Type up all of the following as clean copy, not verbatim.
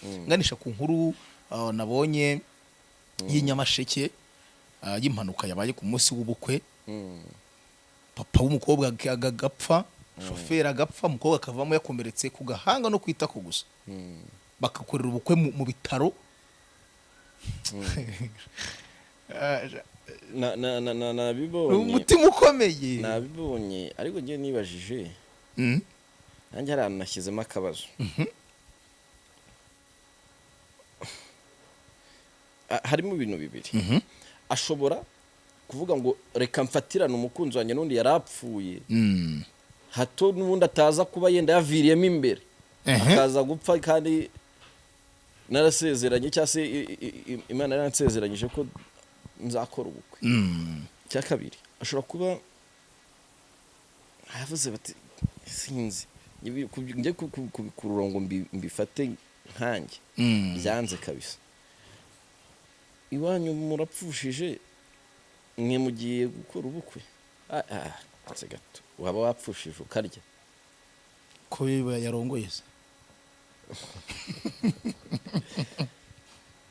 nganisha ku nkuru nabonye y'inyamasheke y'impanuka yabaye ku munsi w'ubukwe papa w'umukobwa agapfa shoferi agapfa umukobwa akavamo yakomeretse ku gahanga no kwita ko gusa bakakorera ubukwe mu bitaro nabibonye umutima ukomeye nabibonye ariko ngiye nibajije nanjye hari ahantu nashyizemo akabazo harimo ibintu bibiri ashobora kuvuga ngo reka mfatirane umukunzi wanjye n'undi yarapfuye hato n'ubundi ataza kuba yenda yaviriyemo imbere akaza gupfa kandi narasezeranye cyangwa se Imana yaransezeranyije ko nzakora ubukwe cya kabiri ashobora kuba yavuze bati sinzi njye kubikurura ngo mbifate nkanjye byanze kabisa iwanyu murapfushije mwe mugiye gukora ubukwe atse gato waba wapfushije ukarya ko biba yarongoye se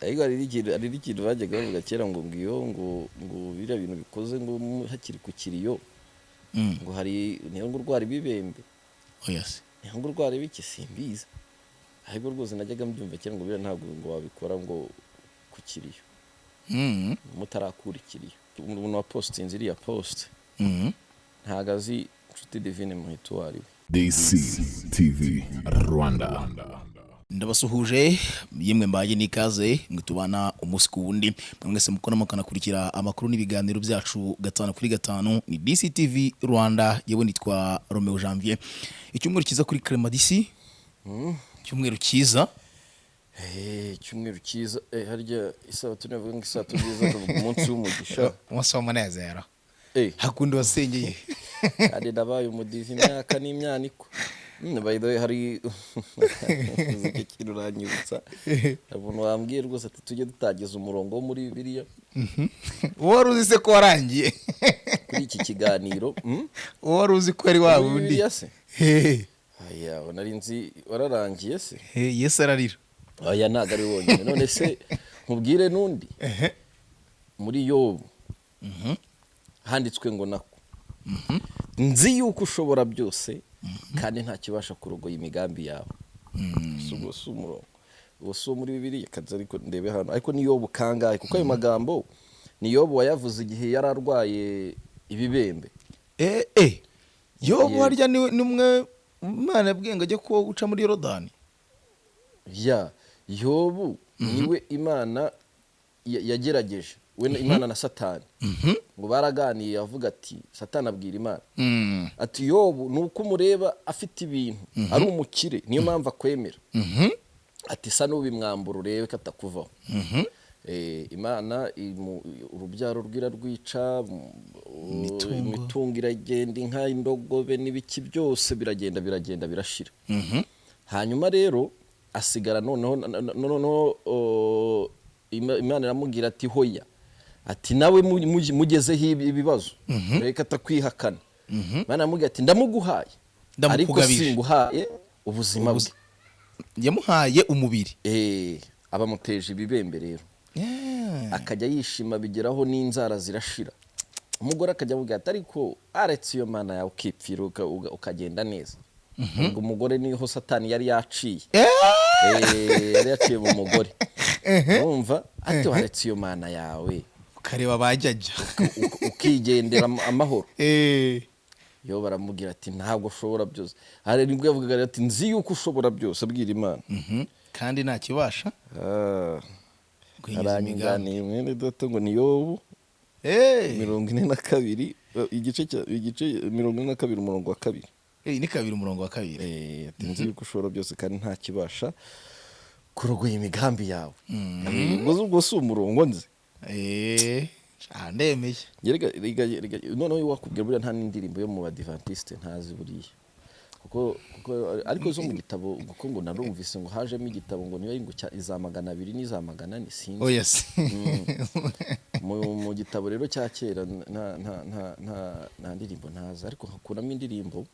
ariko ari ikintu bajyaga bavuga kera ngo ngiyo ngo biriya bintu bikoze ngo hakiri ku kiriyo ngo hari niyo ngo urwara ibibembe oya se niyo ngo urwara ibiki simbiza ariko rwose najyaga mbyumva kera ngo biriya ntabwo ngo wabikora ngo ku kiriyo mutarakura ikiriyo umuntu wa postinze iriya post ntago azi inshuti Divine Muheto wari DC TV Rwanda. Ndabasuhuje yemwe mbaye nikaze mwitubana umunsi ku wundi mwese mukora mukanakurikira amakuru n'ibiganiro byacu gatanu kuri gatanu ni DC TV Rwanda yewe nitwa Romeo Janvier icyumweru kiza kuri Clement DC icyumweru kiza icyumweru kiza harya isabato navuga ngo isabato nziza kuvuga umunsi w'umugisha umunsi w'umunezero hakundi wasengeye ari ndabaye umudivi imyaka n'imyaniko by the way hari ikintu uranyibutsa umuntu wambwiye rwose ati tujye dutagiza umurongo wo muri Bibiliya wari uzi se ko warangiye kuri iki kiganiro wari uzi ko ari wa wundi aya nari nzi wararangiye se Yesu ararira aya ntago ari wonyine none se nkubwire n'undi muri Yobu handitswe ngo nako nzi yuko ushobora byose kandi nta kibasha kurogoya imigambi yawe sugo sumurongo uwo muri Bibiliya kaza ariko ndebe hano ariko ni Yobu kangahe kuko ayo magambo ni Yobu wayavuze igihe yararwaye ibibembe Yobu harya ni umwe Imana yabwiye ajye ko uca muri Yorodani Yobu niwe Imana yagerageje we Imana na Satani ngo baraganiye avuga ati Satani abwira Imana ati Yobu nuko umureba afite ibintu ari umukire niyo mpamvu akwemera ati sa n'ubimwambura urebe katakuvaho Imana urubyaro rwira rwica imitungo iragenda inka indogobe n'ibiki byose biragenda birashira hanyuma rero asigara noneho Imana iramubwira ati hoya ati nawe mugezeho ibibazo reka atakwihakana Imana iramubwira ati ndamuguhaye ariko singuhaye ubuzima bwe yamuhaye umubiri abamuteje ibibembe rero akajya yishima bigeraho n'inzara zirashira umugore akajya amubwira ati ariko aretse iyo Mana yawe ukipfira ukagenda neza ngo umugore niho Satani yari yaciye yari yaciye mu mugore urumva ati waretse iyo Mana yawe ukareba bajyaja ukigendera amahoro yo baramubwira ati ntabwo ushobora byose hari nibwo yavugaga ati nzi yuko ushobora byose abwira Imana kandi nta kibasha aranyiganiye mwene data ngo ni Yobu 42 igice 42 umurongo wa 2 ni 2 umurongo wa 2 ati nzi yuko ushobora byose kandi nta kibasha kurogoya imigambi yawe ubwo si umurongo nzi ndemeye noneho wakubwira buriya nta n'indirimbo yo mu Badivantiste ntazi buriya kuko ariko zo mu gitabo kuko ngo narumvise ngo hajemo igitabo ngo niyo ngo iza 200 n'iza 400 sinzi oya se mu gitabo rero cya kera nta ndirimbo ntazi ariko hakuramo indirimbo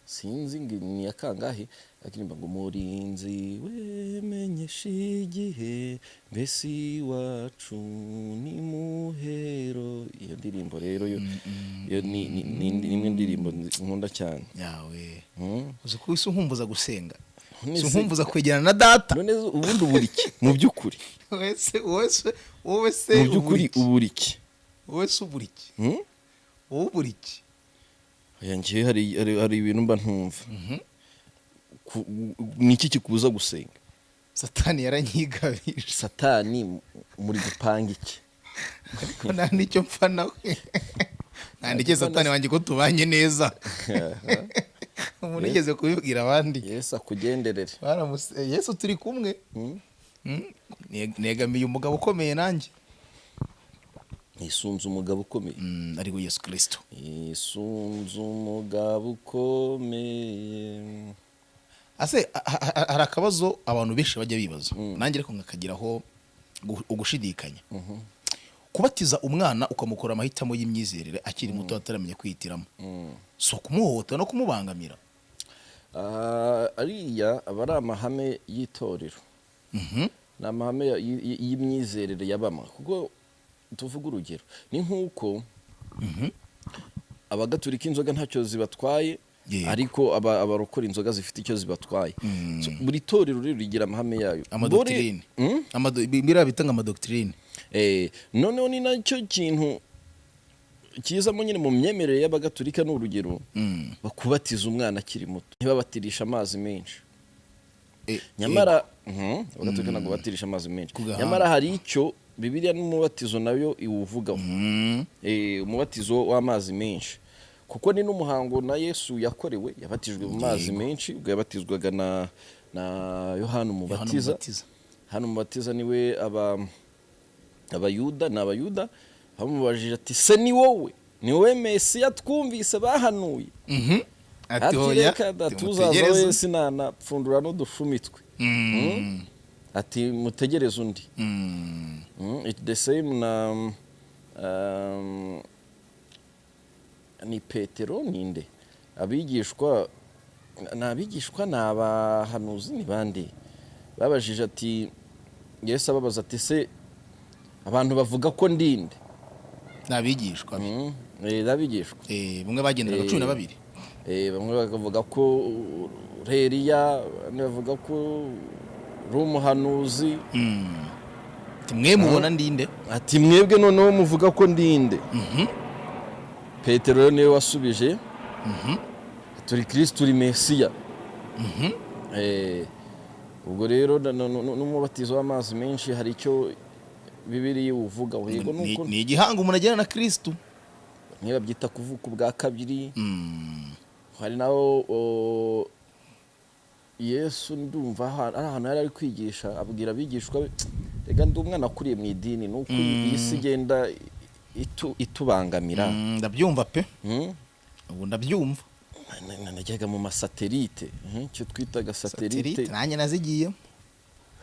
sinzi ni akangahe akirimba ngo murinzi wemenyesha igihe mbese wacu ni muhero. Iyo ndirimbo rero yo ni imwe ndirimbo nkunda cyane yawe. Uzi ko wese unkumbuza gusenga, unkumbuza kwegerana na data. None ubundi uburiki mu byukuri wowe se mu byukuri uburiki wowe se uburiki wowe uburiki. yangiye hari ibintu mba ntumva. Niki kikubuza gusenga? Satani yaranyigabije. Satani muri gupanga iki? Ariko nta nicyo mpfa nawe. Nandike Satani wanjye ko tubanye neza. Umuntu igeze kubibwira abandi. Yesu akugenderere. Yesu turi kumwe. Negamiye umugabo ukomeye nanjye. Isunze umugabo ukomeye. Ariko Yesu Kristo. Isunze umugabo ukomeye. Ase hari akabazo abantu benshi bajya bibaza. Nanjye ariko ngakagiraho ugushidikanya. Kubatiza umwana ukamukora amahitamo y'imyizerere akiri muto ataramenye kwihitiramo. So kumuhota no kumubangamira. Ariya abari amahame y'itorero. Na amahame y'imyizerere yabama. Kuko tuvuga urugero ni nkuko abagatulika inzoga ntacyo zibatwaye, ariko abarokora inzoga zifite icyo zibatwaye. Buri torero rero rigira amahame yayo, amadoctrine. Bira bitanga amadoctrine. Noneho ni nacyo kintu kizamo nyine mu myemerere y'abagatulika n'urugero bakubatiza umwana akiri muto, ntibabatirisha amazi menshi. Nyamara abagatulika ntabwo batirisha amazi menshi. Nyamara hari icyo Bibiliya n'umubatizo nayo iwuvugaho. Umubatizo w'amazi menshi, kuko ni n'umuhango na Yesu yakorewe, yabatijwe mu mazi menshi, ubwo yabatizwaga na Yohana umubatiza. Hano umubatiza niwe abayuda bamubajije ati se ni wowe Mesiya twumvise bahanuye? Ati reka tuzaza wese nana pfundura n'udushumi twe. Ati mutegereze undi. It's the same na ni Petero ninde abigishwa n'abahanuzi ni bande babajije ati Yesu ababaza ati se abantu bavuga ko ndinde? Nabigishwa n'abigishwa bamwe bagenderaga 12. Bamwe bakavuga ko Eliya, bavuga ko rumuhanuzi. Mwe mubona ndinde? Ati mwebwe noneho muvuga ko ndinde. Petero niwe wasubije turi Kristo turi Mesiya. Ubwo rero n'umubatizo w'amazi menshi hari icyo Bibiliya uvuga. Yego nuko ni igihanga umuntu agirana na Kristo, niba byita kuvuka ubwa kabiri. Hari naho Yesu ndumva ari ahantu yari kwigisha, abwira abigishwa rega ndi umwana akuriye mu idini nuko isi igenda itubangamira. Ndabyumva pe. Ubu ndabyumva. Najyaga mu masatelite, cyo twitaga satellite. Nanjye nazigiye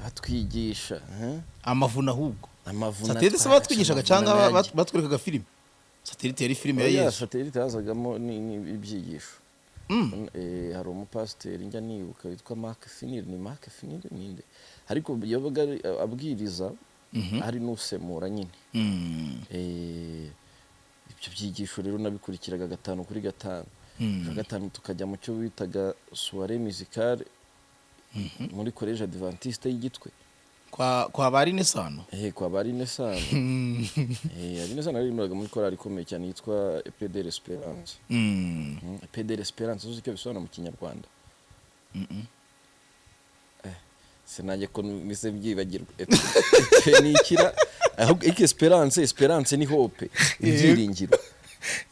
batwigisha amavuna ahubwo. Satellite se batwigishaga cyangwa batwerekaga filime? Satellite yari filime ya Yesu. Satellite yazagamo ni ibyigisho. Hari umupasiteri njya nibuka witwa Mark Finir ninde, ariko yabaga abwiriza hari n'usemura nyine. Ibyo byigisho rero nabikurikiraga 5 kuri 5. 5 tukajya mu cyo bitaga soirée musicale muri collège adventiste y'Igitwe kwa bari nesano. Kwa bari nesano. Ari nesano ari muri korali ikomeye cyane yitwa PD Esperance. PD Esperance uzi icyo bisobanura mu Kinyarwanda? Sinajye ko mise byibagirwa. Nikira ahubwo Esperance ni hope, ibyiringiro.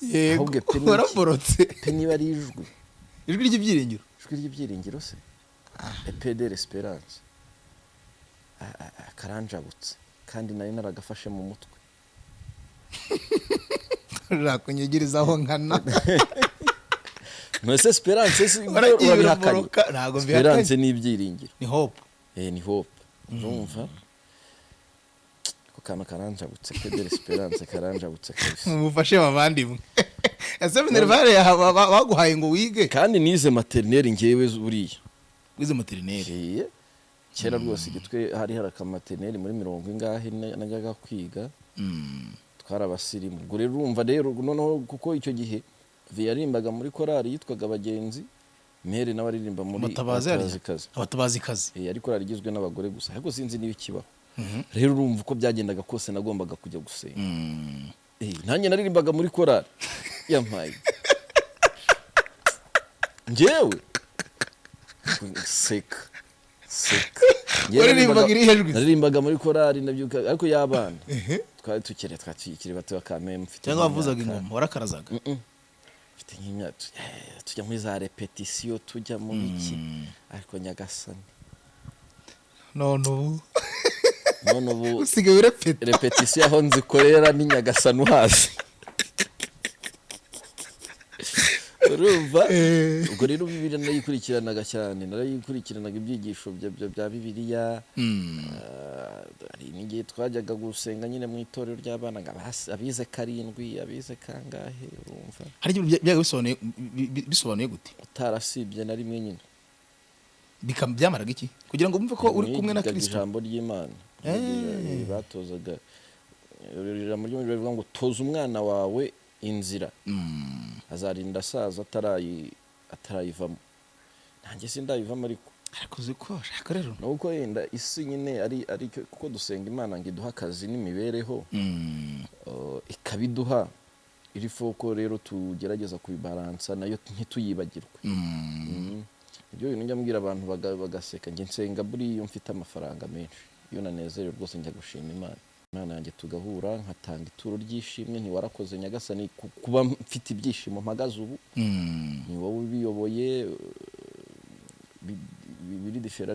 Yego waraborotse. Niba ari ijwi ry'ibyiringiro se. PD Esperance. Karanjabutse kandi nari naragafashe mu mutwe. Rakunyigirizaho nkana. Mwese Esperance urabihakanye. Esperance ni ibyiringiro. Ni hope. Ni hope. Urumva? kana karanjabutse Pedro Esperance karanjabutse kabisa mufashe abavandimwe ese minervale baguhaye ngo wige kandi nize maternelle ngewe buriya wize maternelle kera rwose igitwe hari maternelle muri 70 ingahe najyaga kwiga twarabasirimu ubwo rero urumva rero noneho kuko icyo gihe yarimbaga muri korali yitwaga abagenzi mere n'abaririmba muri abatabazikazi ariko korali igizwe n'abagore gusa ariko sinzi niba ikibaho rero urumva uko byagendaga kose nagombaga kujya gusenga nanjye naririmbaga muri korali yampaye ngewe seka naririmbaga muri korali nabyuka ariko y'abana twari tukiri bato bakameye mfite cyangwa wavuzaga ingoma warakarazaga mfite nk'imyaka tujya muri za repetition tujya mu biki ariko nyagasani none ubu usigaye repetition aho nzikorera ni nyagasani uhazi urumva ubwo rero Bibiliya nayikurikiranaga cyane narayikurikiranaga ibyigisho bya Bibiliya hari n'igihe twajyaga gusenga nyine mu itorero ry'abana abize karindwi abize kangahe urumva hari bisobanuye gute utarasibye na rimwe nyine byamaraga iki kugira ngo bumve ko uri kumwe na Kristo ijambo ry'Imana batozaga ijambo ry'Imana rivuga ngo toza umwana wawe inzira azarinda asaza atarayivamo nanjye sindayivamo ariko ziko shaka rero nuko yenda isi nyine ari kuko dusenga Imana ngo iduha akazi n'imibereho ikabiduha iri foko rero tugerageza kubibalansa nayo ntituyibagirwe ibyo bintu njya mbwira abantu bagaseka nge nsenga buri mfite amafaranga menshi iyo nanezerewe rwose njya gushima Imana yanjye tugahura nkatanga ituro ry'ishimwe ntiwarakoze nyagasani kuba mfite ibyishimo mpagaze ubu ni wowe ubiyoboye biri difera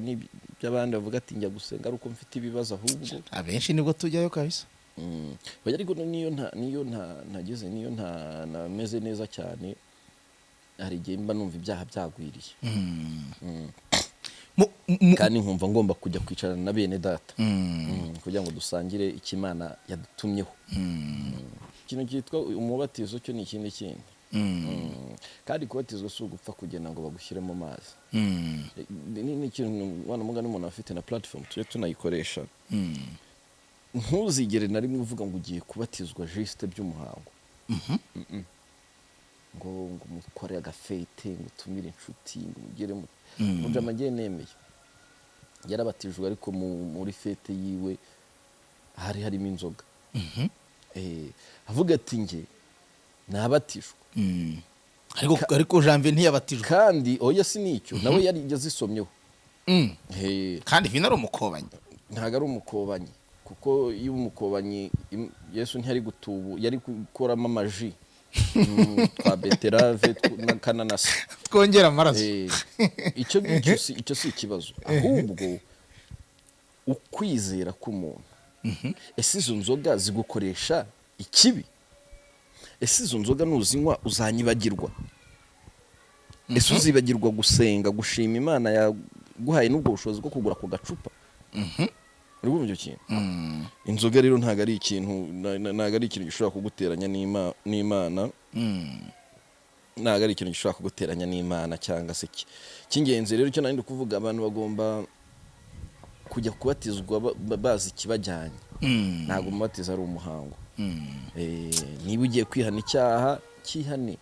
by'abandi bavuga ati njya gusenga ari uko mfite ibibazo ahubwo abenshi nibwo tujyayo kabisa ariko niyo nameze neza cyane hari igihe mba numva ibyaha byagwiriye kandi nkumva ngomba kujya kwicarana na bene data kugira ngo dusangire ikimana yadutumyeho ikintu cyitwa umubatizo cyo ni ikindi kindi kandi kubatizwa si ugupfa kugenda ngo bagushyire mu mazi ni ikintu wana mugani umuntu afite na platform tujye tunayikoresha ntuzigere na rimwe uvuga ngo ugiye kubatizwa juste by'umuhango ngo mukore agafete ngo tumire inshuti ngo mugere muje amagiye nemeye yarabatijwe ariko muri fete yiwe harimo inzoga avuga ati nge nabatijwe ariko Janvier ntiyabatijwe kandi oya sinicyo nawe yari yazisomyeho kandi vina ari umukobanyi ntago ari umukobanyi kuko iyo umukobanyi Yesu ntiyari gutubu yari gukoramo amaji twa beterave n'akananasi twongera amaraso icyo si ikibazo ahubwo ukwizera k'umuntu ese izo nzoga zigukoresha ikibi ese izo nzoga nuzinywa uzanyibagirwa ese uzibagirwa gusenga gushima Imana yaguhaye n'ubwo bushobozi bwo kugura ku gacupa urumva icyo kintu inzoga rero ntago ari ikintu gishobora kuguteranya n'Imana ntago ari ikintu gishobora kuguteranya n'Imana cyangwa se cy'ingenzi rero cyo nandi kuvuga abantu bagomba kujya kubatizwa bazi ikibajyanye ntago umubatiza ari umuhango niba ugiye kwihana icyaha cyihane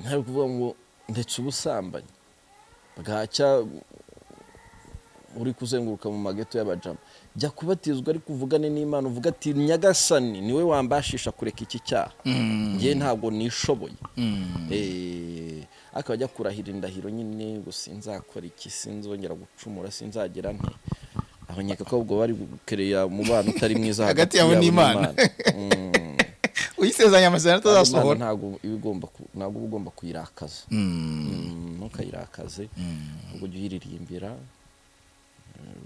ntabwo kuvuga ngo ndetse ubusambanyi bwacya uri kuzenguruka mu mageto y'abajama jya kubatizwa ariko uvugane n'Imana uvuga ati nyagasani niwe wambashisha kureka iki cyaha ngiye ntabwo nishoboye akajya kurahira indahiro nyine ngo sinzakora iki sinzongera gucumura sinzagera nte aho nyeka ko ubwo bari gukereya mu bana utari mwiza hagati yawe n'Imana uyisezanya amasezerano atazasohora ntabwo ugomba kuyirakaza ntukayirakaze ubwo ujye uyiririmbira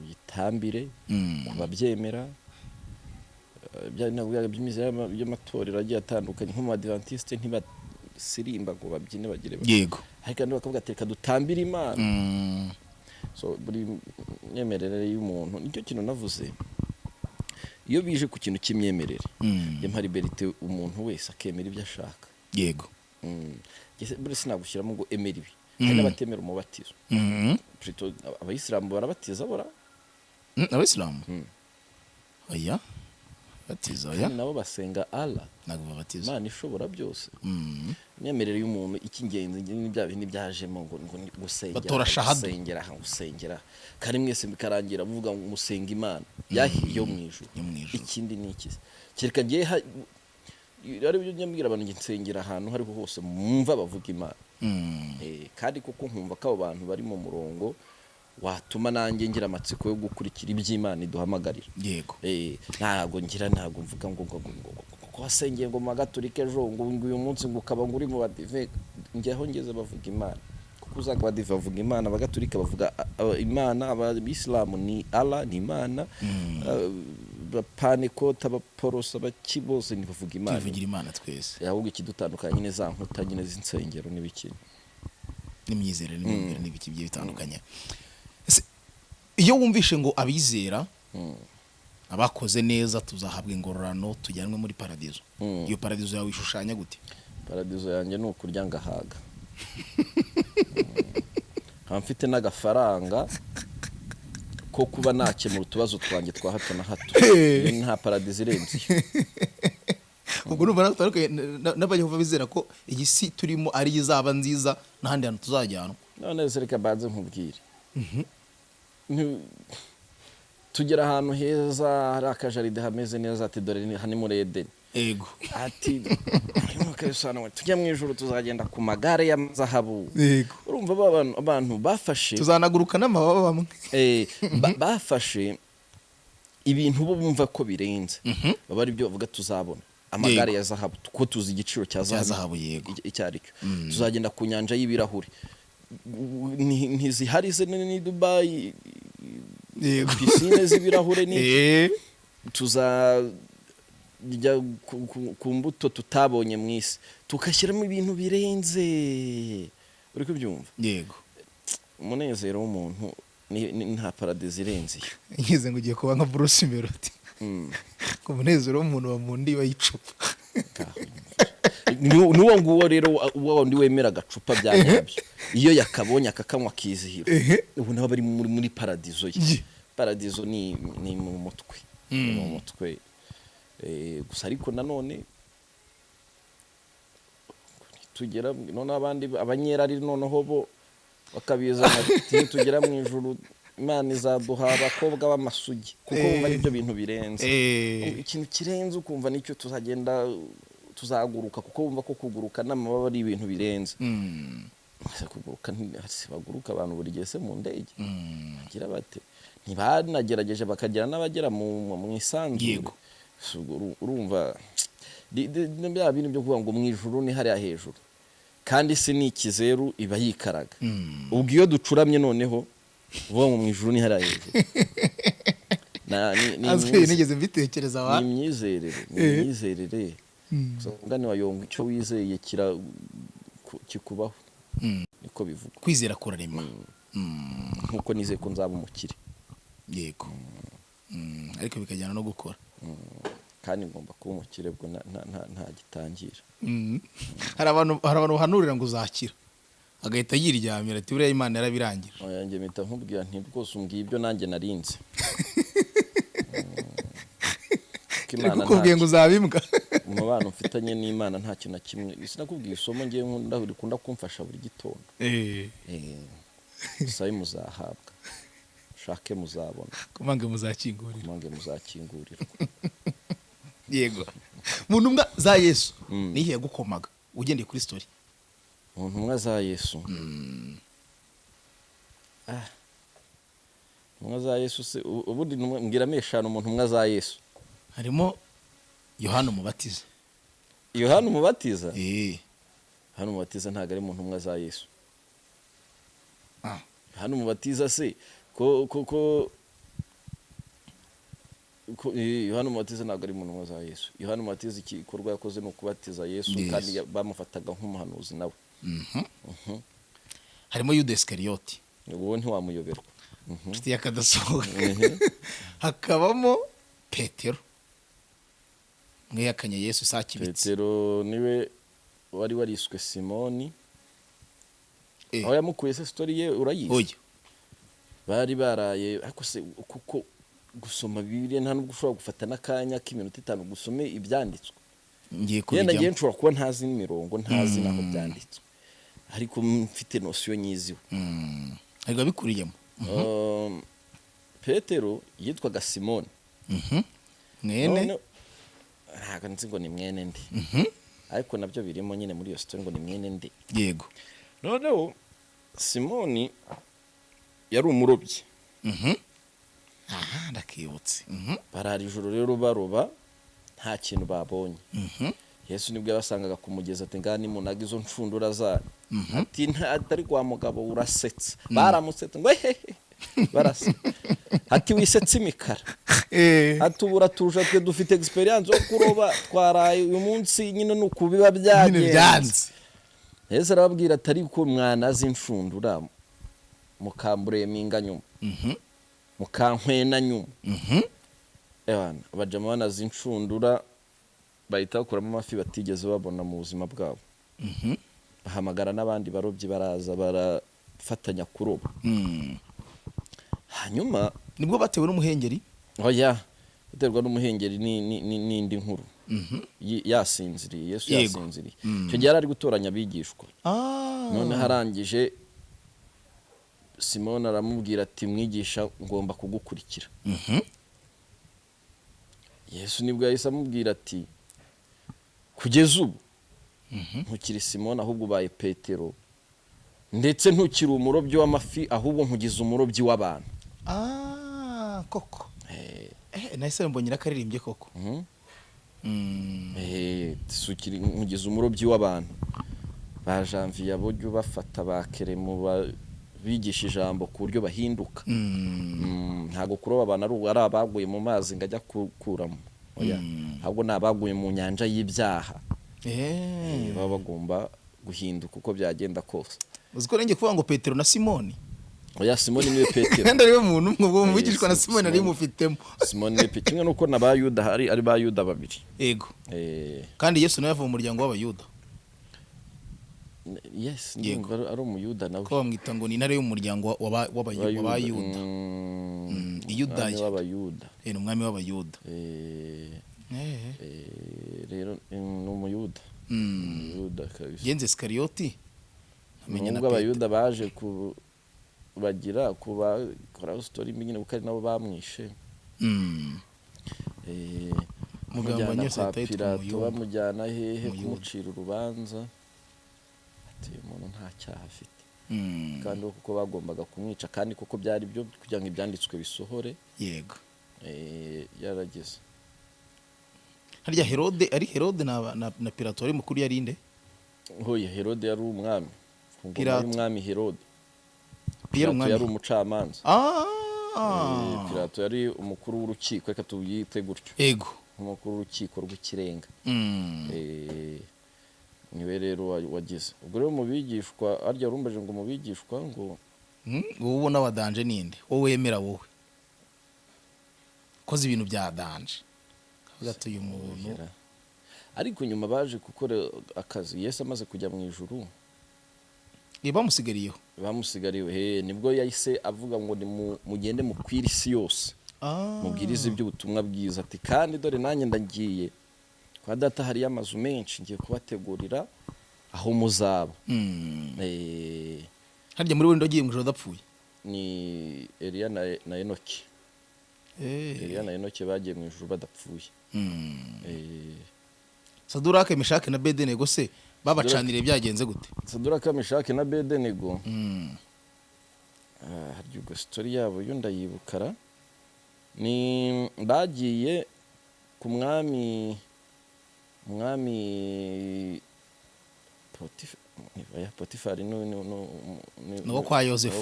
uyitambire kubabyemera by'amatorero agiye atandukanye nko mu Adventiste ntibasirimba ngo babyine bagire yego ariko bakavuga ati reka dutambire Imana so buri nyemerere y'umuntu nicyo kintu navuze iyo bije ku kintu cy'imyemerere ya mpariberite umuntu wese akemera ibyo ashaka yego buri sinagushyiramo ngo emera ibi hari n'abatemera umubatizo abayisilamu barabatiza bora abayisilamu oya batiza oya nabo basenga Allah ntabwo babatiza Imana ishobora byose imyemerere y'umuntu icy'ingenzi n'ibya bintu byajemo ngo gusengera gusengera kari mwese bikarangira muvuga ngo musenga Imana yahiye mu ijuru ikindi ni iki kereka ngiye ari byo nyambwira abantu nsengera ahantu hariho hose mumva bavuga Imana kandi kuko nkumva ko abo bantu bari mu murongo watuma nanjye ngira amatsiko yo gukurikira iby'Imana iduhamagarira yego ntago mvuga ngo wasengeye ngo magaturike ejo ngo uyu munsi ngo ukaba nguri mu badive njyeho ngeze bavuga Imana kuko uzaka badive bavuga Imana bagaturika bavuga Imana abisilamu ni Allah ni Imana bapanekota abaporosa bakibose ni bavuga Imana tuvugira Imana twese ahubwo ikidutandukanye nyine za nkuta nyine z'insengero n'ibiki n'imyizerere n'ibiki bye bitandukanye iyo wumvishe ngo abizera abakoze neza tuzahabwa ingororano tujyanwe muri paradizo iyo paradizo yawe ishushanya gute paradizo yanjye ni ukurya ngahaga mfite n'agafaranga ko kuba nakemura utubazo twanjye twa hato na hato nta paradizo irenze ubwo numva natwe n'abayehova bizera ko iyi si turimo ari izaba nziza n'ahandi hantu tuzajyanwa none reka banze nkubwire tugera ahantu heza hari akajaride hameze neza ati dore hani muri Edeni yego ati tujya mu ijuru tuzagenda ku magare y'amazahabu yego urumva abantu bafashe tuzanaguruka n'amababa bamwe bafashe ibintu bo bumva ko birenze baba ari byo bavuga tuzabona amagare ya zahabu kuko tuzi igiciro cya zahabu yego icyo ari cyo tuzagenda ku nyanja y'ibirahuri ntizihari se ni Dubai yego pisine z'ibirahure ni tuzajya ku mbuto tutabonye mu isi tukashyiramo ibintu birenze uri kubyumva yego umunezero w'umuntu nta paradizo irenze ngize ngo ugiye kuba nka Bruce Melody ku munezero w'umuntu wa mundi bayicupa nuwo nguwo rero uwo ndi wemera agacupa bya nyabyo iyo yakabonye akakanywa kizihira ubu nabo bari muri paradizo ye paradizo ni mu mutwe mu mutwe gusa ariko nanone tugera none abandi abanyera ari noneho bo bakabizana ati tugera mu ijuru Imana izaduha abakobwa b'amasugi kuko bumva ibyo bintu birenze ikintu kirenze ukumva nicyo tuzagenda tuzaguruka kuko bumva ko kuguruka n'amababa ari ibintu birenze kuguruka baguruka abantu buri gihe se mu ndege bagira bate ntibanagerageje bakagera n'abagera mu isanzure urumva bya bintu byo kuvuga ngo mu ijuru ni hariya hejuru kandi se ni ikizeru iba yikaraga ubwo iyo ducuramye noneho uvuga ngo mu ijuru ni hariya hejuru nigeze mbitekereza wa ni imyizerere ngani wayonga icyo wizeye kikubaho niko bivuga kwizera kurarema nkuko nizeye ko nzaba umukire yego ariko bikajyana no gukora kandi ngomba kuba umukire bwo nta gitangira hari abantu bahanurira ngo uzakira agahita yiryamira ati buriya Imana yarabirangije yanjye mpita nkubwira nti rwose umbwiye ibyo nanjye narinze kukubwiye ngo uzabimbwa umubano mfitanye n'Imana nta kintu na kimwe sinakubwiye isomo ngiye nkunda kumfasha buri gitondo sayi muzahabwa shake muzabona kumange muzakingurirwa yego mu ntumwa za Yesu nihe yagukomaga ugendeye kuri story mu ntumwa za Yesu ntumwa za Yesu se ubundi mbwira meshano mu ntumwa za Yesu harimo Yohana Umubatiza Yohana Umubatiza Yohana Umubatiza ntago ari mu ntumwa za Yesu Yohana Umubatiza se ko Yohana Umubatiza ntago ari mu ntumwa za Yesu Yohana Umubatiza igikorwa yakoze no kubatiza Yesu kandi bamufataga nk'umuhanuzi nawe harimo Yuda Iskariyoti uwo ntiwamuyoberwa nshuti yakadasohoka hakabamo Petero mwihakanye Yesu sakibitse Petero niwe wari wariswe Simoni aho yamukuye se story ye urayizi oya bari baraye ariko se kuko gusoma Bibiliya nta nubwo ushobora gufata n'akanya k'iminota 5 gusome ibyanditswe ngiye yenda kubijyamo nshobora kuba ntazi n'imirongo ntazi naho byanditswe ariko mfite nosiyo nyiziwe ariko bikuriyemo Petero yitwaga Simoni mwene ntabwo nzi ngo ni mwene ndi ariko nabyo birimo nyine muri iyo story ngo ni mwene ndi yego noneho Simoni yari umurobyi aha ndakibutse barara ijoro rero baroba nta kintu babonye Yesu nibwo yabasangaga kumugeza ati ngani munaga izo ncundura za ati ntari kwa mugabo urasetsa baramusetse ngo hehe barase ati wisetse imikara atubura tuje twe dufite experience yo kuroba twaraye uyu munsi nyine nuko biba byagenze Yesu arababwira atari ko mwana azinshundura mukambureminga nyuma mukankwena nyuma ebana abajama banazinshundura bahita bakuramo amafi batigeze babona mu buzima bwabo bahamagara n'abandi barobyi baraza barafatanya kuroba hanyuma nibwo batewe n'umuhengeri oya biterwa n'umuhengeri n'indi nkuru yasinziriye Yesu yasinziriye icyo gihe ari gutoranya abigishwa none harangije Simoni aramubwira ati mwigisha ngomba kugukurikira Yesu nibwo yahise amubwira ati kugeza ubu ntukiri Simoni ahubwo ubaye Petero ndetse ntukiri umurobyi w'amafi ahubwo nkugize umurobyi w'abantu koko nahise mbonyera akaririmbye koko sukiri nkugize umurobyi w'abantu ba Janvier abojyo bafata bakeremo bigisha ijambo ku buryo bahinduka ntago kuroba abantu ari abaguye mu mazi ngajya kuramo oya ahubwo nabaguye mu nyanja y'ibyaha baba bagomba guhinduka uko byagenda kose uziko nenge kuvuga ngo Petero na Simoni oya Simoni niwe Petero kandi ariwe muntu umwe mu bigishwa na Simoni ari mufitemo Simoni niwe Petero kimwe nuko n'abayuda ari bayuda babiri yego kandi Yesu nawe ava mu muryango w'abayuda yes ari umuyuda nawe ko bamwita ngo ni intare y'umuryango w'abayuda iyuda w'abayuda ni umwami w'abayuda rero ni umuyuda umuyuda kabisa yenze Iskariyoti amenye na abayuda baje bagira kubakora story mbingine ukari nabo bamwishe mugamba nyose atayitwa bamujyana hehe kumucira urubanza ati umuntu nta cyaha afite kandi kuko bagombaga kumwica kandi kuko byari byo kugira ngo ibyanditswe bisohore yego yarageze harya Herode na Pilato ari mukuru yarinde hoye Herode yari umwami umwami Herode Pilato yari umucamanza Pilato yari umukuru w'urukiko reka tubiyite gutyo yego umukuru w'urukiko rw'ikirenga niwe rero wagize ubwo rero mu bigishwa arya rumbaje ngo mu bigishwa ngo wowe ubona wadanje ninde wowe wemera wowe koze ibintu bya danje gatuye umuntu ariko nyuma baje gukora akazi Yesu amaze kujya mu ijuru bamusigariyeho nibwo yahise avuga ngo mugende mukwira isi yose mubwirize iby'ubutumwa bwiza ati kandi dore nanjye ndagiye kwa data hari amazu menshi ngiye kubategurira aho muzaba harya muri wenda agiye mu ijoro adapfuye ni Eliya na Enoki Eliya na Enoki bagiye mu ijoro badapfuye Saduraka Meshaki na Abedenego se babacanire byagenze gute Saduraka Meshaki na Abedenego harya ubwo story yabo yo ndayibukara ni bagiye ku mwami Potifari no kwa Yosefu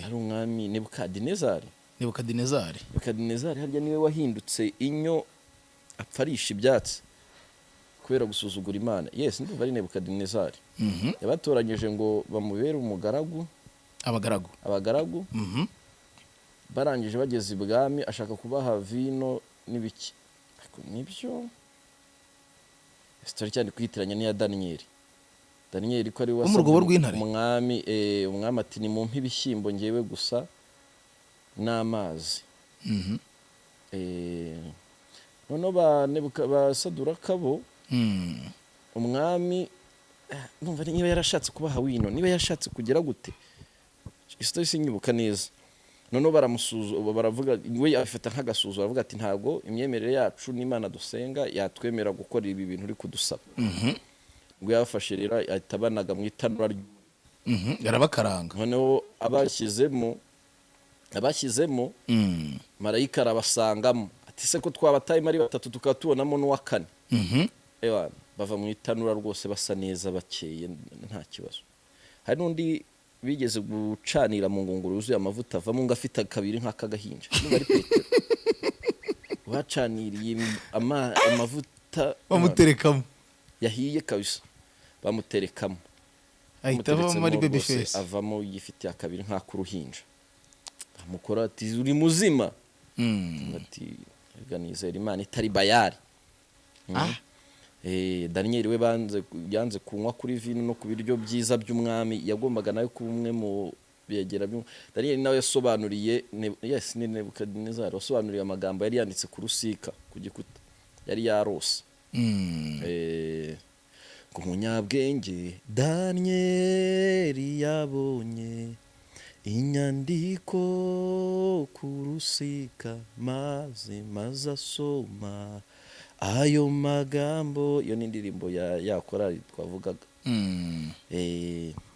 hari umwami Nebukadinezari harya niwe wahindutse inyo apfarisha ibyatsi kubera gusuzugura Imana yes ndumva ari Nebukadinezari yabatoranyije ngo bamubere umugaragu abagaragu barangije bageze ibwami ashaka kubaha vino n'ibiki nibyo story cyane kwitiranya n'iya Daniel ko ari mu rugobo rw'intare umwami ati ni mu ibishyimbo ngewe gusa n'amazi none basadura kabo umwami numva niba yarashatse kubaha wino niba yashatse kugera gute story sinyibuka neza none baravuga we afite nk'agasuzo baravuga ati ntago imyemerere yacu n'Imana dusenga yatwemera gukora ibi bintu uri kudusaba ngo yafashe rero atabanaga mu itanura yarabakaranga noneho abashyizemo marayika arabasangamo ati se ko twabataye ari batatu tukatubonamo n'uwa kane bava mu itanura rwose basa neza bakeye nta kibazo hari n'undi bigeze gucanira mu ngunguru yuzuye amavuta avamo ngo afite kabiri nk'akagahinja niba ari Petero bacaniriye amavuta bamuterekamo yahiye kabisa bamuterekamo ahita avamo ari baby face avamo yifitiye akabiri nk'akuruhinja bamukora ati uri muzima ati organizer Imana itari bayari Daniel we yanze kunywa kuri vino no ku biryo byiza by'umwami yagombaga nayo kuba umwe mu begera Daniel nawe yasobanuriye Nebukadinezar yasobanuriye amagambo yari yanditse ku rusika ku gikuta yari yarose ku munyabwenge Daniel yabonye inyandiko ku rusika maze asoma ayo magambo yo n'indirimbo yakora twavugaga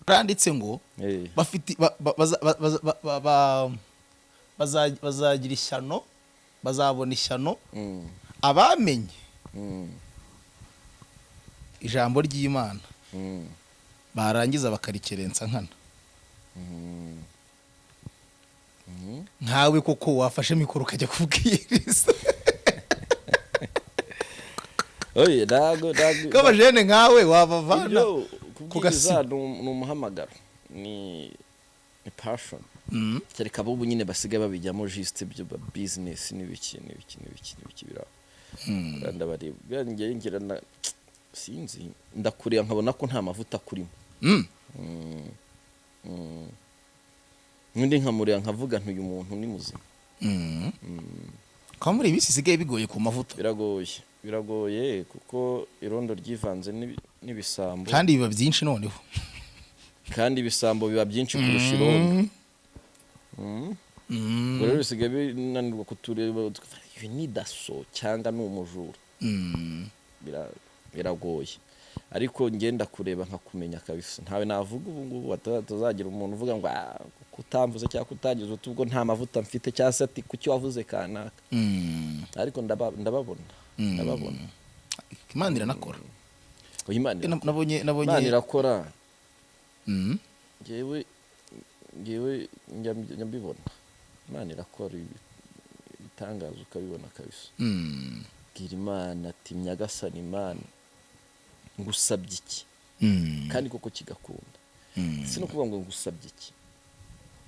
randitse ngo bafite bazagira ishyano bazabona ishyano abamenye ijambo ry'Imana barangiza bakarikerensa nkana nkawe koko wafashe mikoro ukajya kubwiriza oye dago kabajene nkawe wabavana kugasiza n'umuhamagaro ni passion cyereka abo nyine basigaye babijyamo juste byo business n'ibiki biraho ndabari ngira na sinzi ndakuriye nkabona ko nta mavuta kurimo nundi nkamuriya nkavuga ntuyu muntu ni muzima kwa muri ibisi sigaye bigoye ku mavuta biragoye kuko irondo ryivanze n'ibisambo kandi biba byinshi noneho kandi ibisambo biba byinshi kurusha irondo rero bisigaye binanirwa kutureba ibi ni daso cyangwa n'umujura biragoye ariko ngenda kureba nkakumenya kabisa ntawe navuga ubu ngubu atazagira umuntu uvuga ngo kutamvuze cyangwa kutagize utubwo nta mavuta mfite cyangwa se ati kuki wavuze kanaka ariko ndababona Imana iranakora nabonye Imana irakora ngewe nyambibona Imana irakora ibitangaza ukabibona kabisa bwira Imana ati Nyagasani Imana ngusabye iki kandi koko kigakunda si no kuvuga ngo ngusabye iki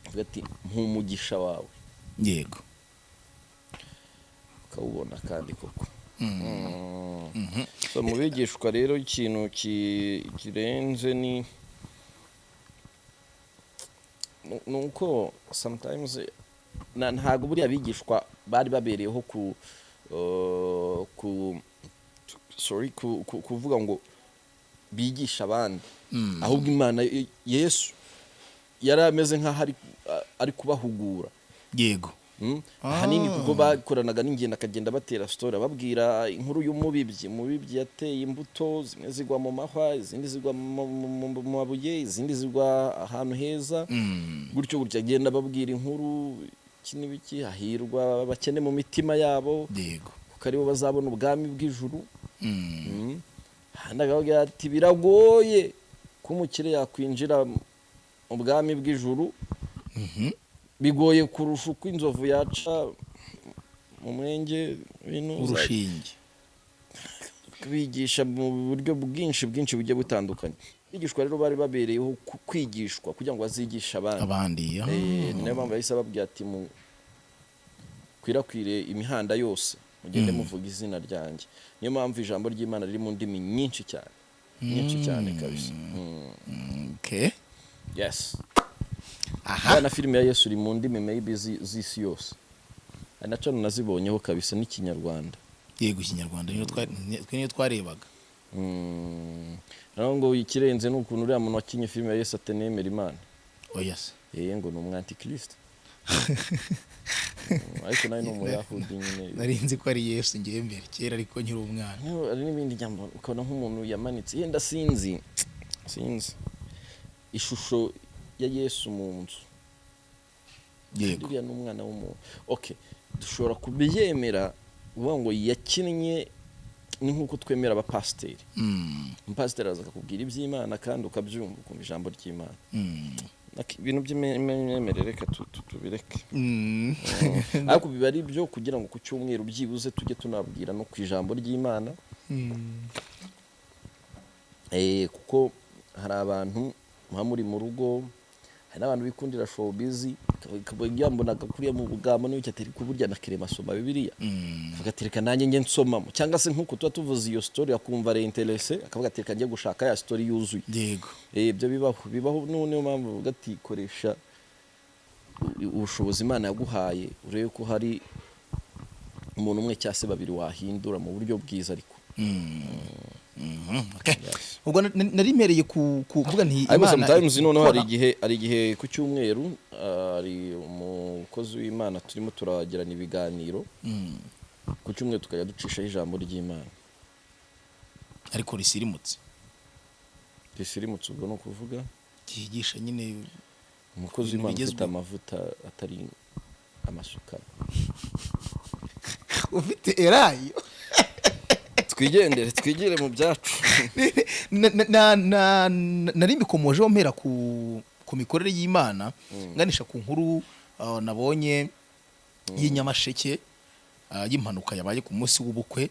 uvuga ati mpumugisha wawe yego ukawubona kandi koko so mu bigishwa rero ikintu kirenze ni nuko sometimes ntago buriya bigishwa bari babereyeho kuvuga ngo bigisha abandi ahubwo Imana Yesu yari ameze nk'aho ari kubahugura yego hanini kuko bakoranaga n'ingendo akagenda batera story babwira inkuru y'umubibyi yateye imbuto zimwe zigwa mu mahwa izindi zigwa mu mabuye izindi zigwa ahantu heza gutyo agenda babwira inkuru kinibiki hahirwa bakene mu mitima yabo yego kuko aribo bazabona ubwami bw'ijuru handagaga ati biragoye ko umukire yakwinjira mu bwami bw'ijuru bigoye kurusha uko inzovu yaca mu mwenge urushinge bigisha mu buryo bwinshi bugiye butandukanye bigishwa rero bari babereyeho kwigishwa kugira ngo bazigisha abandi niyo mpamvu bahise babwira ati kwirakwire imihanda yose mugende muvuga izina ryanjye. Niyo mpamvu ijambo ry'Imana riri mu ndimi nyinshi cyane kabisa. Okay. Yes. Aha. Na filime ya Yesu iri mu ndimi maybe z'isi yose. Ari naco nazibonyeho kabisa n'ikinyarwanda. Yego ikinyarwanda niyo twarebaga. Naho ngo ikirenze n'ukuntu uriya muntu wakinye filime ya Yesu atenemera Imana. Yes. Ngo ni umwantikristo. Ariko nawe ni umuyahudi nyine. Nari nzi ko ari Yesu ngiye mbere kera ariko nkiri umwana. Ari n'ibindi jambo ukabona nk'umuntu yamanitse yenda sinzi ishusho ya Yesu mu nzu. Yego. Uriya ni umwana w'umuntu. Okay, dushobora kubyemera uvuga ngo yakinnye ni nkuko twemera abapasiteri. Umupasiteri aza akakubwira iby'Imana kandi ukabyumva ukumva ijambo ry'Imana. Ibintu by'imyemerere reka tubireke. Ariko biba ari byo kugira ngo ku cyumweru byibuze tujye tunabwira no ku ijambo ry'Imana. Kuko hari abantu muri mu rugo, hari n'abantu bikundira showbiz, yambonaga kuriya mu bugambo n'icyo atari kuburya na kirema soma Bibiliya. Agatereka nanjye nge nsomamo cyangwa se nkuko tuba tuvuze iyo story akumva ari interesse akavuga ati kanjye gushaka ya story yuzuye. Yego. Ibyo bibaho niyo mpamvu ugatikoresha ubushobozi Imana yaguhaye urebe ko hari umuntu umwe cyase babiri wahindura mu buryo bwiza ariko. Okay. Ubwo nari mpereye kuvuga nti Imana sometimes noneho hari igihe ku cyumweru ari umukozi w'Imana turimo turagirana ibiganiro ku cyumweru tukajya ducisha ijambo ry'Imana ariko risirimutse ubwo no kuvuga kigisha nyine umukozi w'Imana ufite amavuta atari amasukari ufite erayo twigire mu byacu. Nari mbikomojeho mpera ku mikorere y'Imana nganisha ku nkuru nabonye y'inyamasheke y'impanuka yabaye ku munsi w'ubukwe.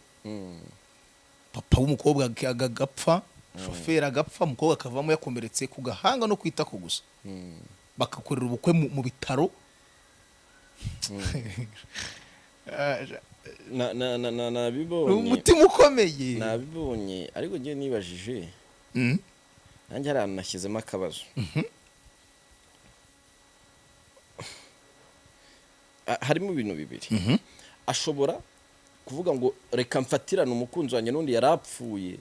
Papa w'umukobwa agapfa, shoferi agapfa, umukobwa akavamo yakomeretse ku gahanga no kwitako gusa. Bakakorera ubukwe mu bitaro. Nabibonye umutima ukomeye nabibonye ariko ngiye nibajije nanjye hari ahantu nashyizemo akabazo. Harimo ibintu bibiri. Ashobora kuvuga ngo reka mfatirane umukunzi wanjye n'undi yarapfuye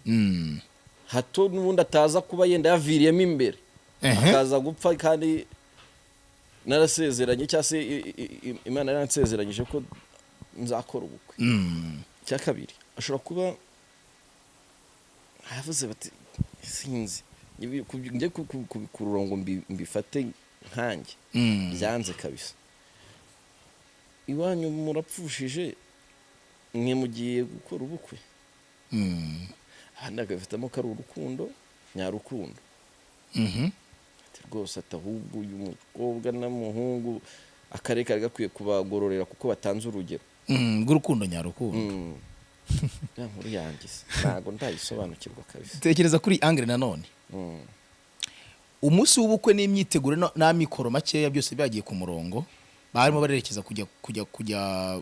hato n'ubundi ataza kuba yenda yaviriyemo imbere akaza gupfa kandi narasezeranye cyangwa se Imana yaransezeranyije ko nzakora ubukwe. Cya kabiri ashobora kuba yavuze bati sinzi njye kubikurura ngo mbifate nkanjye byanze kabisa. Iwanyu murapfushije mwe mugiye gukora ubukwe ahandi agafitamo ko ari urukundo nyarukundo. Rwose atahubwo uyu mukobwa n'umuhungu akareka gakwiye kubagororera kuko batanze urugero rw'urukundo nyarukundo. Nkuru yangize ntago ndayisobanukirwa kabisa. Tekereza kuri Ngir nanone umunsi w'ubukwe n'imyiteguro n'amikoro makeya byose byagiye ku murongo. Barimo barerekeza kujya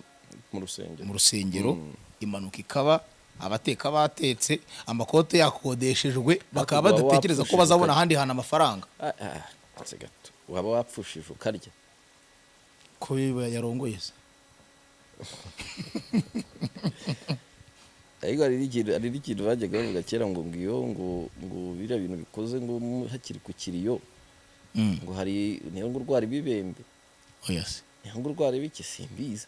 mu rusengero. Impanuka ikaba abateka batetse amakote yakodeshejwe bakaba badatekereza ko bazabona ahandi hana amafaranga. Gato waba wapfushije ukarya ko yarongoye se. Ariko ari ikintu bajyaga bavuga kera ngo biriya bintu bikoze ngo hakiri ku kiriyo ngo hari niyo ngo urwara ibibembe. Yes. Niyo ngo urwara ibiki simbiza.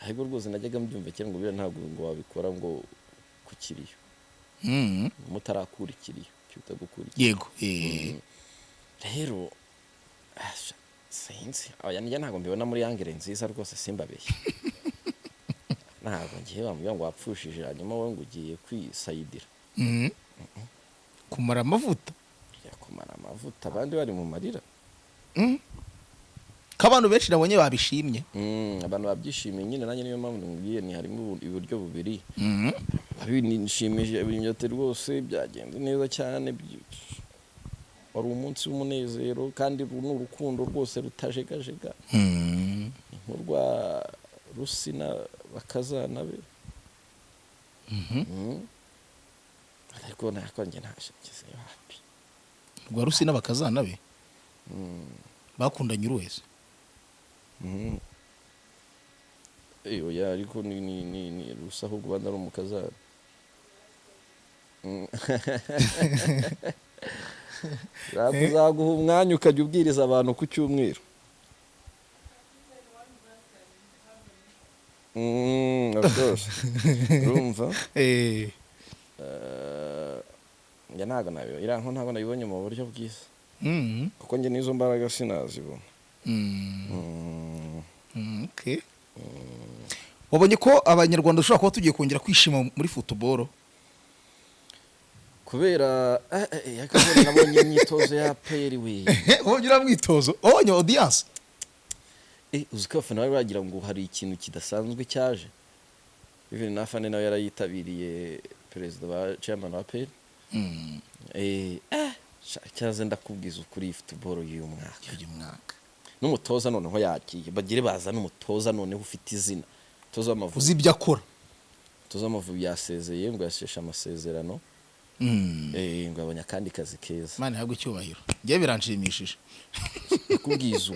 Ariko rwose najyaga mbyumva kera ngo biriya ntabwo ngo wabikora ngo ku kiriyo. Mutarakura ikiriyo cyuta gukura. Yego. Rero sinzi njye ntabwo mbibona muri Ngir nziza rwose simbabeshye. Ntabwo ngiye bambwira ngo wapfushije hanyuma wowe ngo ugiye kwisayidira. Kumara amavuta abandi bari mu marira. Kabantu benshi nabonye babishimye. Abantu babyishimiye nyine nanjye niyo mpamvu ngiye ni harimo iburyo bubiri. Abinishimije ibinyote rwose byagenze neza cyane. Wari umunsi w'umunezero kandi n'urukundo rwose rutajegajega. Rusina bakazana be ariko nakonje ntashyize hapi rwa Rusina bakazana be bakundanye uruwese oya ariko ni rusa ahubwo banda ari umukazana zaguha umwanya ukajya ubwiriza abantu ku cyumweru of course urumva njya ntabwo nabibonye mu buryo bwiza kuko njye n'izo mbaraga sinazibona okay. Wabonye ko abanyarwanda ushobora kuba tugiye kongera kwishima muri football kubera yakabona nabonye imyitozo ya peri we wongera mwitozo wabonye audience uziko afana bari bagira ngo hari ikintu kidasanzwe cyaje even nafane nawe yarayitabiriye president wa chairman wa peri cyaze ndakubwiza ukuri football y'uyu mwaka n'umutoza noneho yakiye bagire baza n'umutoza noneho ufite izina toza amavubi uzi ibyo akora toza amavubi yasezeye ngo yashesha amasezerano ngo abanya kandi kazi keza mane habwe cyubahiro ngiye biranshimishije nakubwiza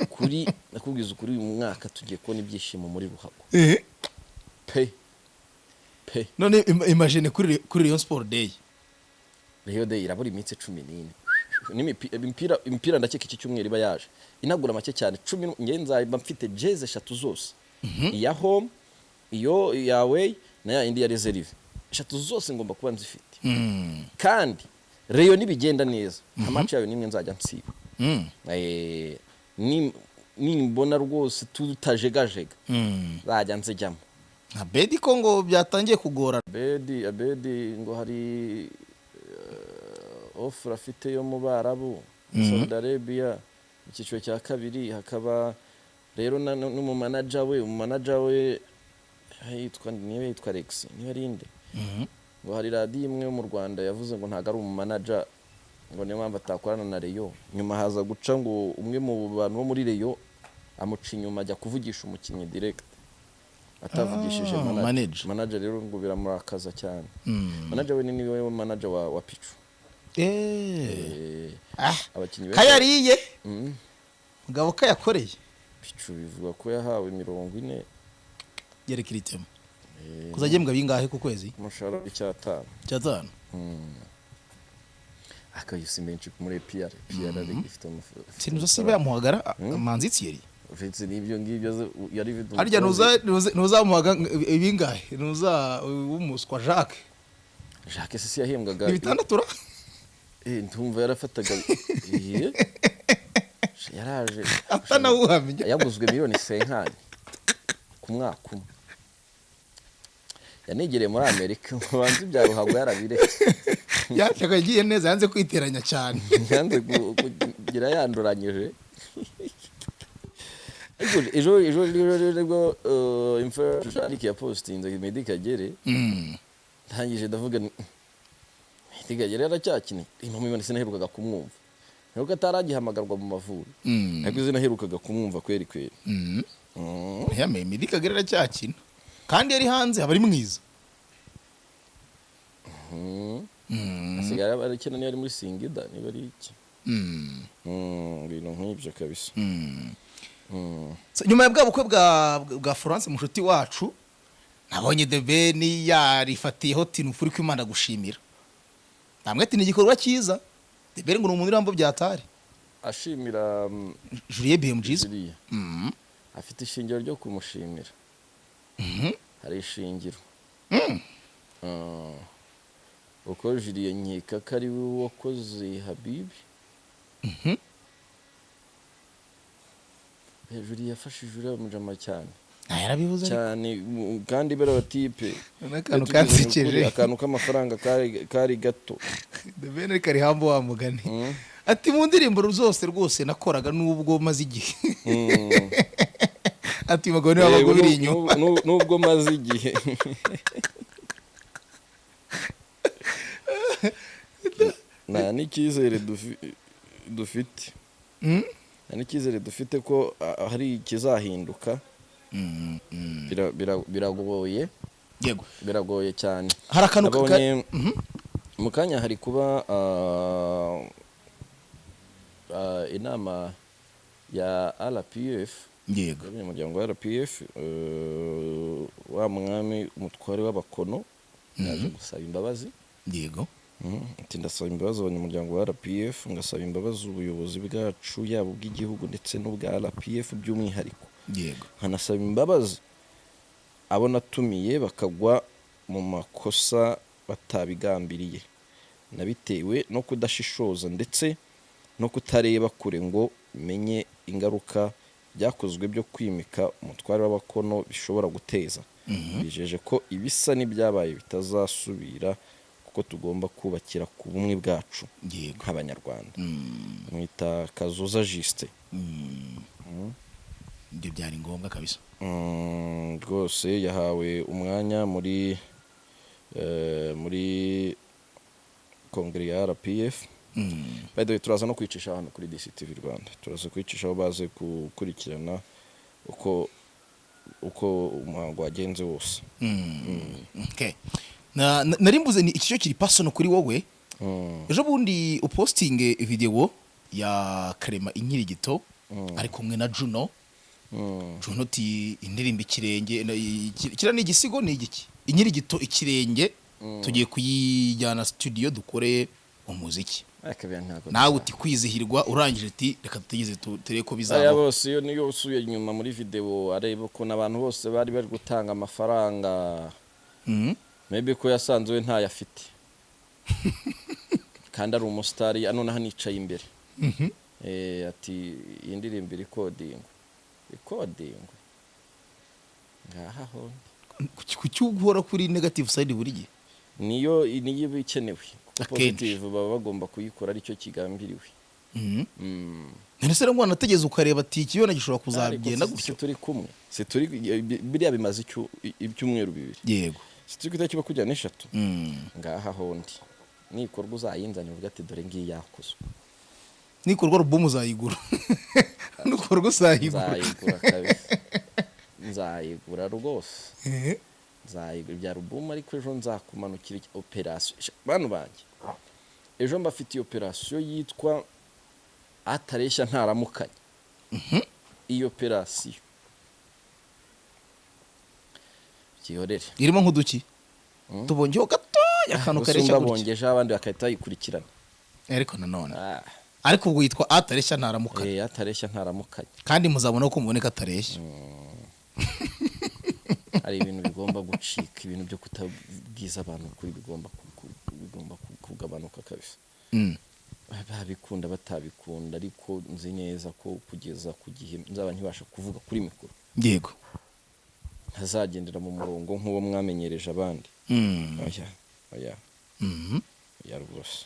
ukuri uyu mwaka tugiye kubona ibyishimo muri ruhago pe none imagine kuri Rayon Sport Day irabura iminsi 14 impira ndakeka iki cyumweru iba yaje inagura make cyane 10 ngenza mfite jeze 3 zose iya home iyo yawe na ya indi ya reserve 3 zose ngomba kuba nzifite kandi Rayon nibigenda neza amaci yayo nimwe nzajya nsiba ni mbona rwose tutajegajega zajya nzijyamo nka Bedi ko ngo byatangiye kugora Abedi ngo hari offer afite yo mu Barabu Saudi Arabia icyiciro cya kabiri hakaba rero n'umu manager we yitwa Rex niyo rinde ngo hari radio imwe mu Rwanda yavuze ngo ntago ari umu manager ngo niyo mpamvu atakorana na Rayon nyuma haza guca ngo umwe mu bantu bo muri Rayon amuca inyuma ajya kuvugisha umukinnyi direct atavugishije manager rero ngo biramurakaza cyane manager we niwe manager wa Pichu abakinnyi kayariye mugabo kayakoreye Pichu bivuga ko yahawe 40 yerekiritemo kuzagembwa bingahe ku kwezi umushahara cyatanu akayusi menshi muri PR ifite amafaranga sinuza siba yamuhagara manzi Thierry ufite nibyo ngibyo yari vidu harya nuzamuhaga ibingahe nuza umuswa Jacques sisi yahembwaga ibitandatu ntumva yarafataga yaraje atanawuhamye yaguzwe miliyoni 50 ku mwaka umwe yanegereye muri Amerika banzi bya ruhago yarabiretse yashaka yagiye neza yanze kwiteranya cyane yanze kugira yanduranyije ejo info ya posting Meddy Kagere ntangije ndavuga Meddy Kagere aracyakini impamvu ibone sinaherukaga kumwumva nuko ataragihamagarwa mu Mavubi ariko zinaherukaga kumwumva kweri yame Meddy Kagere aracyakina kandi yari hanze abari mwiza asigara barakina ni ari muri Singida ni bari iki bintu nk'ibyo kabisa nyuma ya bwabukwe bwa France mushuti wacu nabonye The Ben yarifatiyeho tinufuri ko Imana gushimira namwe ati ni igikorwa cyiza The Ben ngo ni umuntu irambo byatari ashimira Julien BMG's afite ishingiro ryo kumushimira hari ishingiro uko Julien nkeka kari we wakoze Habibi Julien yafashije uriya mujama cyane yarabivuze cyane kandi bera batipe akantu kansekeje akantu k'amafaranga kari gato The Ben kari hambo wa mugani ati mu ndirimbo zose rwose nakoraga nubwo maze igihe ati magone wabago biri inyuma nubwo maze igihe na nikizere dufite na nikizere dufite ko hari kizahinduka biragoye yego biragoye cyane. hari akantu nabonye mu kanya hari kuba inama ya RPF yego umuryango wa RPF wa mwami umutware w'abakono yaje gusaba imbabazi. yego ati ndasaba imbabazi abanyamuryango wa RPF, ngasaba imbabazi ubuyobozi bwacu yabo bw'igihugu ndetse n'ubwa RPF by'umwihariko. yego nkanasaba imbabazi abo natumiye bakagwa mu makosa batabigambiriye nabitewe no kudashishoza ndetse no kutareba kure ngo menye ingaruka byakozwe byo kwimika umutware w'abakono bishobora guteza. bijeje ko ibisa n'ibyabaye bitazasubira kuko tugomba kubakira ku bumwe bwacu nk'abanyarwanda. mwita Kazoza Juste. ibyo byari ngombwa kabisa. rwose yahawe umwanya muri kongere ya RPF. by the way turaza no kwicisha hano kuri DC TV Rwanda, turaza kwicisha aho baze gukurikirana uko umuhango wagenze wose. Okay. nari mbuze ni iki cyo kiri personal kuri wowe. ejo bundi uposting video ya Clement Inkirigito ari kumwe na Juno. Juno ti indirimbo ikirenge kira ni igisigo ni igiki Inkirigito ikirenge tugiye kuyijyana studio dukore umuziki. nawe uti kwizihirwa urangije ati reka tutegeze turebe ko bizaba. aya bose yo niyo usuye inyuma muri video areba ko nabantu bose bari gutanga amafaranga. maybe ko yasanzwe we ntayafite kandi ari umusitari anone hanicaye imbere. ati indirimbo recording ngaha ho kucyugora kuri negative side buri gihe niyo bikenewe. positive baba bagomba kuyikora aricyo kigambiriwe. nese ngo nategeze ukareba ati kibona gishobora kuzagenda gutyo. turi kumwe turi biriya bimaze ibyumweru bibiri. yego turi kwita kiba kujyana 3 ngaha hondi nikorwa uzayinzanira uvuga ati dore ngiye yakozwe. nikorwa album uzayigura nikorwa uzayigura nzayigura rwose. nzayigura bya album ariko ejo nzakumanukira operation bantu banjye. ejo mbafitiye operation yitwa atareshya ntaramukanye. iyo operation kiyorere irimo nkuduki tubongeho gato yakano kareshya bongeje abandi bakahita yikurikirana. ariko nanone ariko ubwo yitwa atareshya ntaramukanye. atareshya ntaramukanye kandi muzabona ko muboneka atareshya. hari ibintu bigomba gucika, ibintu byo kutabwiza abantu kuri bigomba kugabanuka kabisa. babikunda batabikunda ariko nzi neza ko kugeza ku gihe nzaba ntibasha kuvuga kuri mikoro. yego ntazagendera mu murongo nk'uwo mwamenyereje abandi. oya rwose.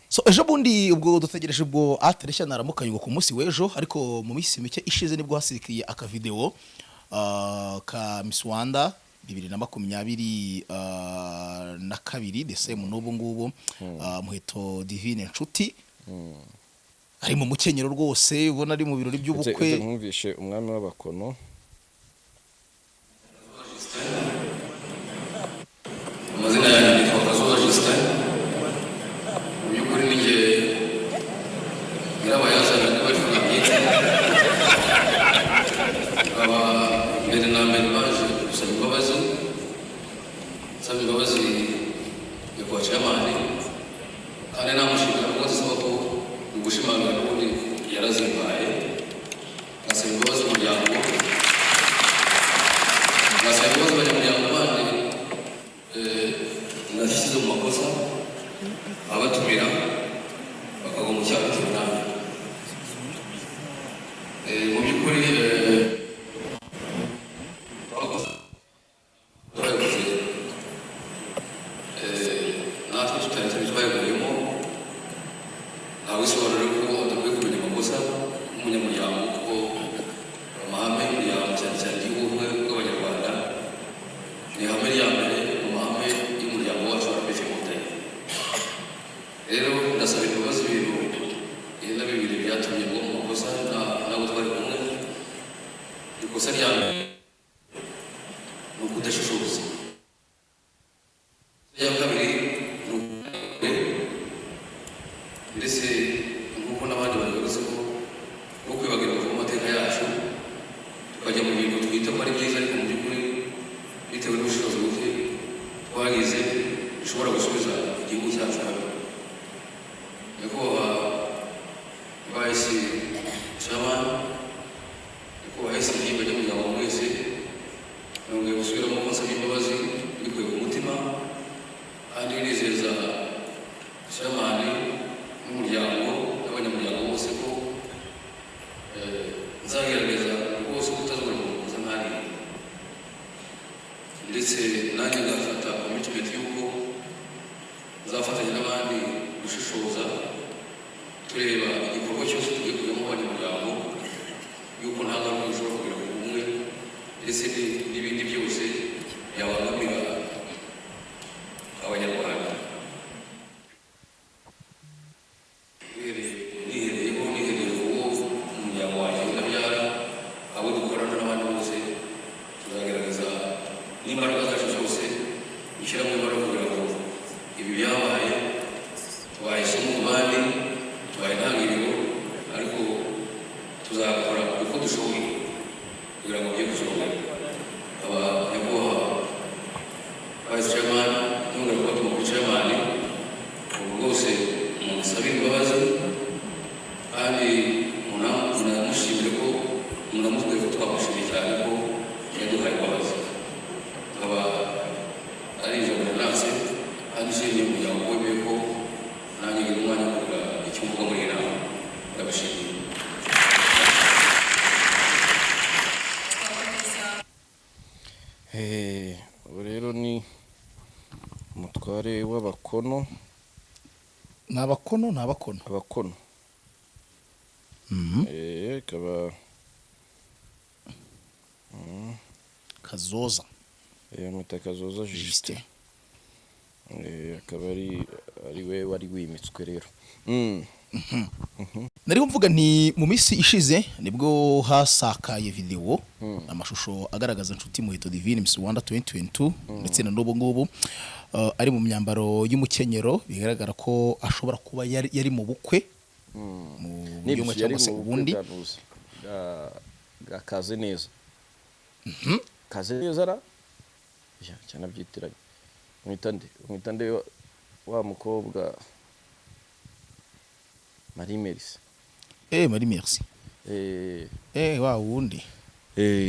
so ejo bundi ubwo dutegereje ubwo atareshya naramukanye ku munsi w'ejo, ariko mu minsi mike ishize nibwo hasirikiye aka video ka Miss Rwanda 2022 December n'ubu ngubu Muheto Divine Nshuti ari mu mukenyero rwose ubona ari mu birori by'ubukwe. Mwumvishe umwami w'abakono. amazina yanjye ni Abavuze Ko by'ukuri ni njye nyirabayazana n'abavuga byinshi aba mbere na mbere baje gusaba imbabazi nyakubahwa chairman kandi namushimira ko zisaba ko gushimangira n'ubundi yarazimpaye. ngasaba imbabazi umuryango, ngasaba imbabazi abanyamuryango bandi nashyize mu makosa abatumira bakagwa mu cyaha cy'umunani. mu by'ukuri natwe tutari twayaguyemo ntawe isobanura ko adakwiye kumenya amakosa nk'umunyamuryango kuko amahame y'umuryango cyane cyane y'ubumwe bw'abanyarwanda ndetse nanjye ngafata commitment y'uko nzafatanya n'abandi gushishoza tureba igikorwa cyose tugiye kujyamo abanyamuryango y'uko nta ngaruka bishobora kugira ku bumwe ndetse n'ibindi byose byabangamira abanyarwanda. Rero ni umutware w'abakono. Abakono kaba Kazoza mwita Kazoza Justin. Akaba ari we wari wimitswe rero. Nari mvuga nti mu minsi ishize nibwo hasakaye video amashusho agaragaza Nshuti Muheto Divine Miss Rwanda 2022 ndetse na n'ubu ngubu ari mu myambaro y'umukenyero bigaragara ko ashobora kuba yari mu bukwe mu buryo cyangwa se ubundi kaze neza. Kaze neza ra cyane byitiranye mwitande wa mukobwa Marie Merci. Marie Merci. Wa wundi.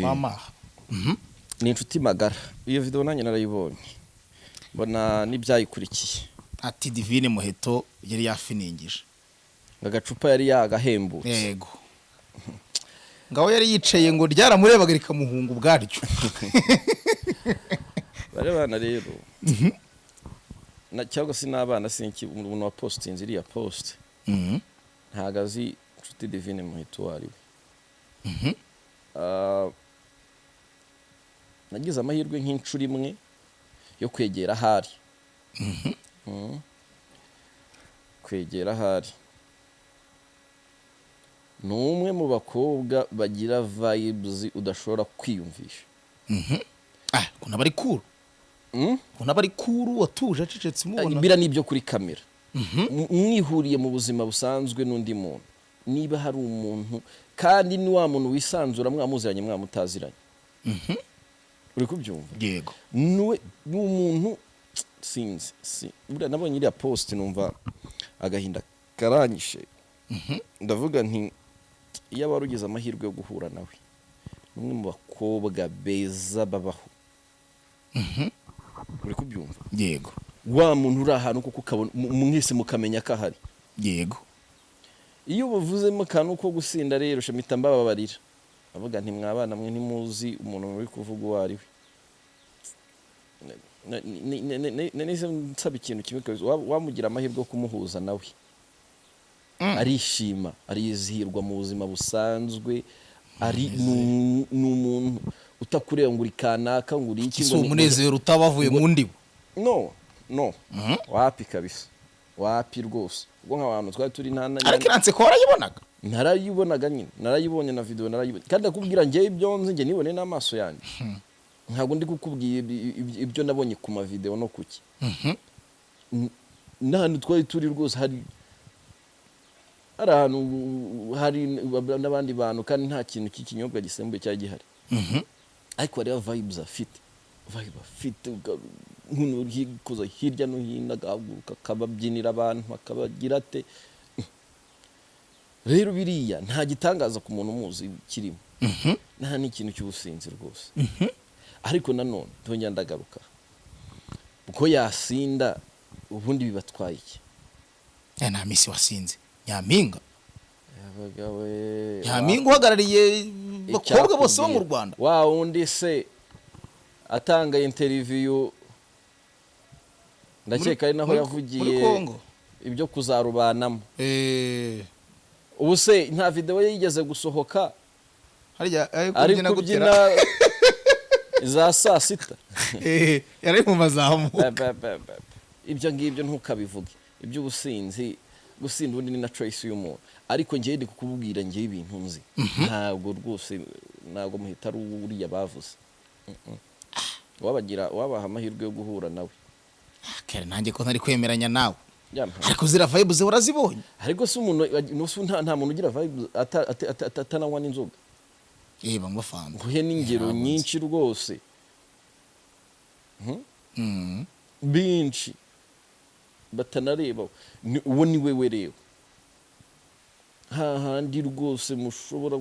Mama. Ni inshuti magara. Iyo video nanjye narayibonye. Mbona nibyayikurikiye. Ati Divine Muheto yari yafiningije. Agacupa yari yagahembutse. Yego. Ngaho yari yicaye ngo ryaramurebaga rikamuhunga ubwaryo. Bare bana rero. Na cyangwa se nabana sinki umuntu wa posting iriya post. Ntagazi Nshuti Divine Muheto wari we. Nagize amahirwe nk'incuri imwe yo kwegera hari. Kwegera hari. Numwe mu bakobwa bagira vibes udashobora kwiyumvisha. Kuna bari cool. Kuna bari cool watuje acecetse mubona. Bira nibyo kuri kamera. Mwihuriye mu buzima busanzwe n'undi muntu. Niba hari umuntu kandi ni wa muntu wisanzura mwamuziranye mwamutaziranye. Uri kubyumva? Yego. Nuwe n'umuntu sinzi. Bura nabonye iriya post numva agahinda karanyishe. Ndavuga nti iyo abarugize amahirwe yo guhura nawe numwe mu bakobwa beza babaho. Uri kubyumva? Yego. Wa muntu uri ahantu kuko ukabona mwese mukamenya ko ahari. Yego. Iyo bavuzemo kantu ko gusinda rero shemita mbababarira. Avuga nti mwabana mwe ntimuzi umuntu uri kuvuga uwo ari we. Nese nsaba ikintu kimwe wamugira amahirwe yo kumuhuza nawe. Arishima, arizihirwa mu buzima busanzwe, ari n'umuntu utakureba ngo uri kanaka ngo uri iki ngo umunezero utabavuye mu ndibo. No. Wapi kabisa. Wapi rwose. Ubwo nk'abantu twari turi ntana. Ariko iranse ko warayibonaga? Narayibonaga nyine. Narayibonye na video narayibonye. Kandi akubwira ngiye ibyo nzi nge nibone n'amaso yanjye. Ntabwo ndi kukubwiye ibyo nabonye ku ma video no kuki. N'ahantu twari turi rwose hari hari n'abandi bantu kandi nta kintu cy'ikinyobwa gisembuye cyari gihari. Ariko ari vibes afite. Vibe afite nk'umuntu hikoza hirya no hino agahaguruka akababyinira abantu akabagira ate. Rero biriya nta gitangaza ku muntu umuzi kirimo. Nta n'ikintu cy'ubusinzi rwose. Ariko nanone tongera ndagaruka. Uko yasinda ubundi bibatwaye iki? Nta misi wasinze. Nyampinga. Yabagawe. Nyampinga uhagarariye bakobwa bose bo mu Rwanda. Wa undi se atanga interview ndakeka ari naho yavugiye muri Kongo ibyo kuzarubanamo ubu se nta video ye yigeze gusohoka ari kubyina za saa sita yari mu mazamuka ibyo ngibyo ntukabivuge iby'ubusinzi gusinda undi ni na choice y'umuntu ariko ngiye ndi kukubwira ngiye ibintu nzi ntabwo rwose ntabwo muhita ari uriya bavuze wabaha amahirwe yo guhura nawe kare nanjye ko ntari kwemeranya nawe ariko zira vibes urazibonye ariko se umuntu nta muntu ugira vibes atananywa n'inzoga bamwe fanda guhe n'ingero nyinshi rwose binshi batanareba uwo ni wewe rero hahandi rwose mushobora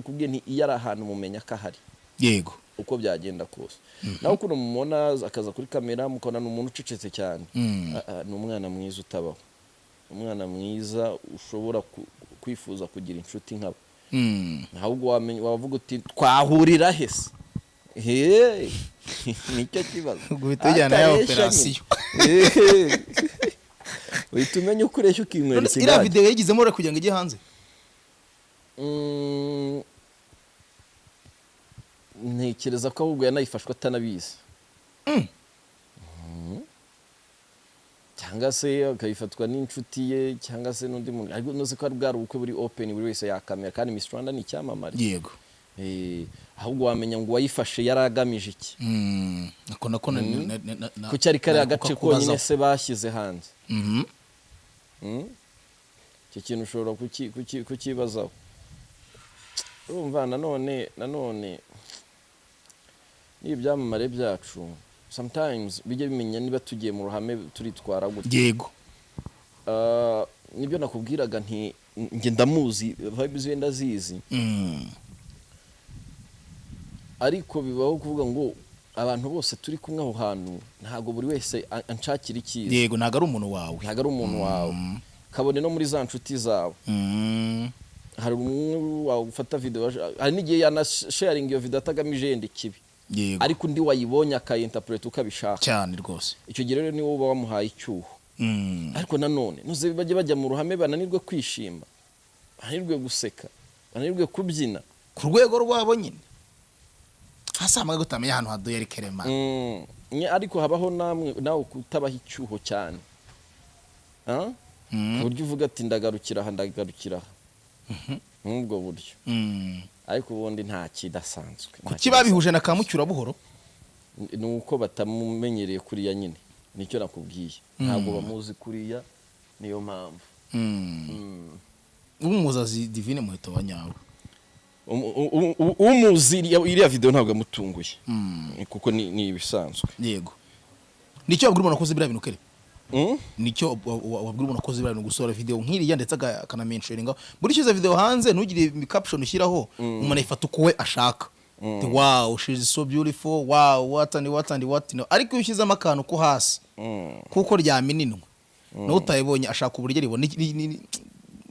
kubwira nti iyo ari ahantu mumenya ko ahari yego uko byagenda kose nawe ukuntu mumubona akaza kuri kamera mukabona ni umuntu ucecetse cyane ni umwana mwiza utabaho umwana mwiza ushobora kwifuza kugira inshuti nkabo ahubwo wavuga uti twahurira hese nicyo kibazo guhita ya operasiyo uhita umenya uko ureshya ukinywera ikigage iriya video yigizemo rero kugira ngo ijye hanze ntekereza ko ahubwo yanayifashwe atanabizi cyangwa se akayifatwa n'inshuti ye cyangwa se n'undi muntu ariko noze ko ari bwari ubukwe buri open buri wese yakamera kandi Miss Rwanda ni icyamamare yego ahubwo wamenya ngo wayifashe yaragamije iki nako ko cyari kari agace konyine se bashyize hanze icyo kintu ushobora kukibazaho urumva nanone n'ibyamamare byacu sometimes bijye bimenya niba tugiye mu ruhame turitwara gute yego nibyo nakubwiraga nti nge ndamuzi vibes wenda zizi ariko bibaho kuvuga ngo abantu bose turi kumwe aho hantu ntago buri wese anshakira ikiza yego ntago ari umuntu wawe kabone no muri za nshuti zawe hari umwe wagufata video hari n'igihe yana sharing iyo video atagamije yenda ikibi ariko undi wayibonye akayinterpret ukabishaka cyane rwose icyo gihe rero ni wowe wamuhaye icyuho ariko nanone nuze bajya mu ruhame bananirwe kwishima bananirwe guseka bananirwe kubyina ku rwego rwabo nyine hasamaga gutamenya ahantu haduye ari Clement ariko habaho nawe kutabaho icyuho cyane buryo uvuga ati ndagarukira aha nk'ubwo buryo ariko ubundi nta kidasanzwe kuki babihuje na kamucyura buhoro ni uko batamumenyereye kuriya nyine nicyo nakubwiye ntabwo bamuzi kuriya niyo mpamvu umuzazi Divine Muheto wa nyawe umuzi iriya video ntabwo amutunguye kuko ni ibisanzwe yego nicyo wabwira umuntu akoze biriya bintu kere nicyo wabwira umuntu akoze biriya bintu gusora video nk'iriya ndetse akanamentioninga buri cyiza video hanze ntugire caption ushyiraho umuntu ayifata uko we ashaka wow she is so beautiful wow what ariko iyo ushyizemo akantu ko hasi kuko ryamininwe no utayibonye ashaka uburyo ribona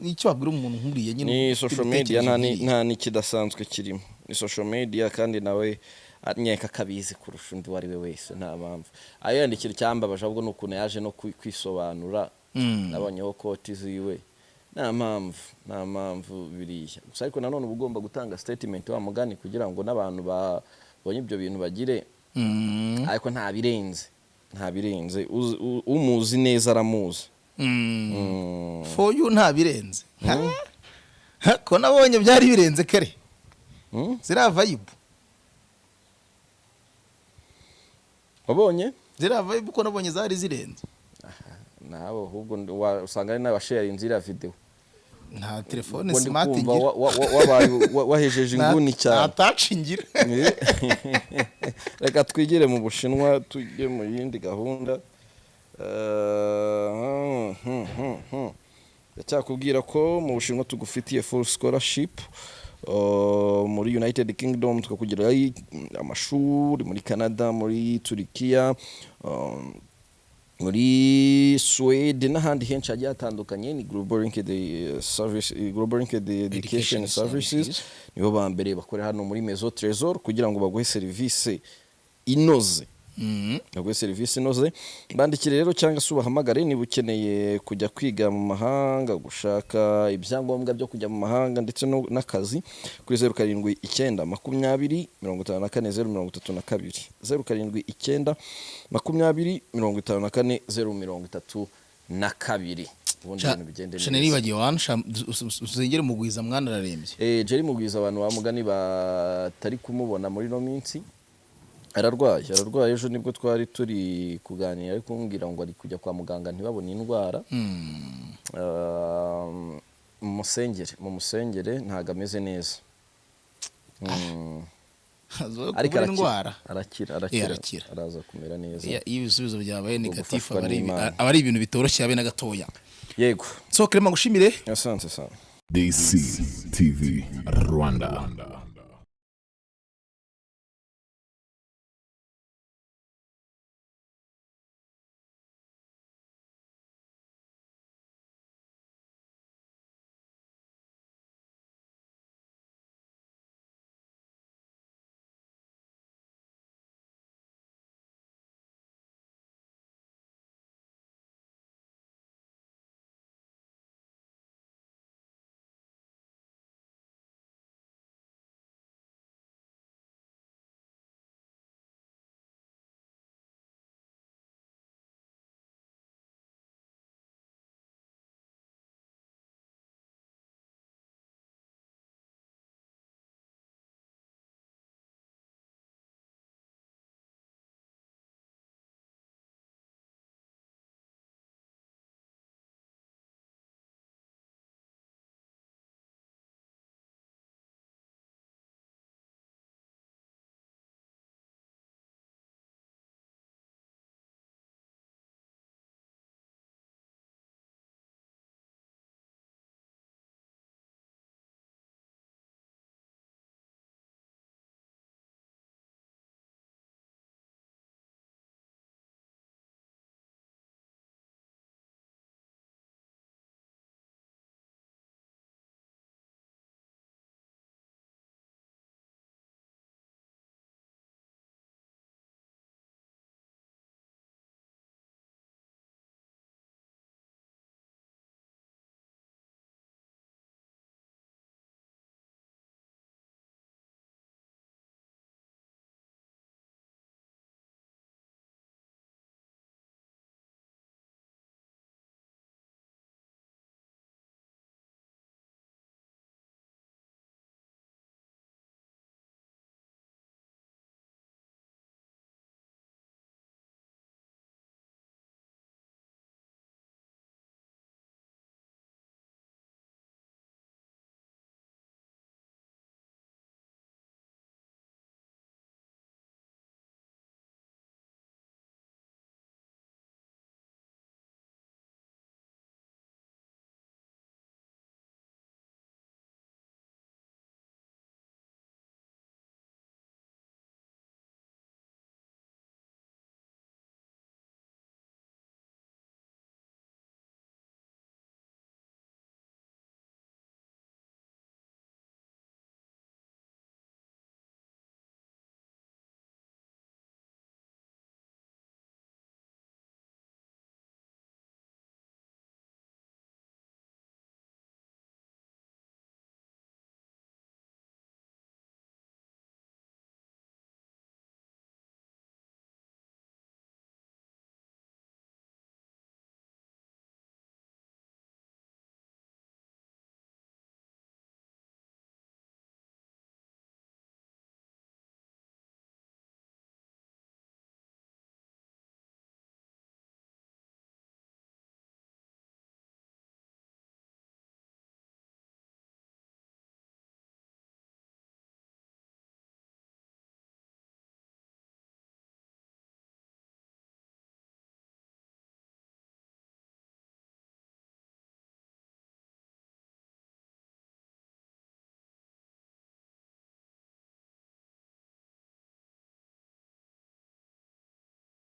nicyo wabwira umuntu nkuriye nyine ni social media nta nikidasanzwe kirimo ni social media kandi nawe anyeka kabizi kurusha undi wari we wese nta mpamvu ayandikira cyambabaje ahubwo nukuntu yaje no kwisobanura nabonyeho koti ziwe nta mpamvu biriya gusa ariko nanone ugomba gutanga statement wa mugani kugira ngo n'abantu babonye ibyo bintu bagire ariko nta birenze umuzi neza aramuzi for you nta birenze ko nabonye byari birenze kare zira vibe wabonye zira vibe ko nabonye zari zirenze nabo ahubwo usanga ari n'abashare inzira video nta telefone smart ngira wahejeje inguni cyane atacingira reka twigire mu Bushinwa tujye mu yindi gahunda ndacyakubwira ko mu Bushinwa tugufitiye full scholarship muri United Kingdom tukakugira amashuri muri Canada muri Turkiya muri Swede n'ahandi henshi hagiye hatandukanye. Ni Global Linked Service, Global Linked Education Services nibo ba mbere bakora hano muri Maison Trésor kugira ngo baguhe serivisi inoze. Baguhe serivisi inoze. Bandikire rero cyangwa se ubahamagare niba ukeneye kujya kwiga mu mahanga, gushaka ibyangombwa byo kujya mu mahanga ndetse n'akazi kuri 079 20 54 032 079 20 54 032. Ubundi ibintu bigende neza. Shane nibagiye wansha uzengere mugwiza mwana ararembye. Jerry mugwiza abantu bamugani batari kumubona muri no minsi. Ararwaye ejo nibwo twari turi kuganira ariko kumbwira ngo ari kujya kwa muganga ntibabone indwara. Mu musengere ntago ameze neza. Ariko indwara arakira araza kumera neza. Iyo ibisubizo byabaye negatif abari ibintu bitoroshye abe na gatoya. Yego. So Clement gushimire. Asante sana. DC TV Rwanda.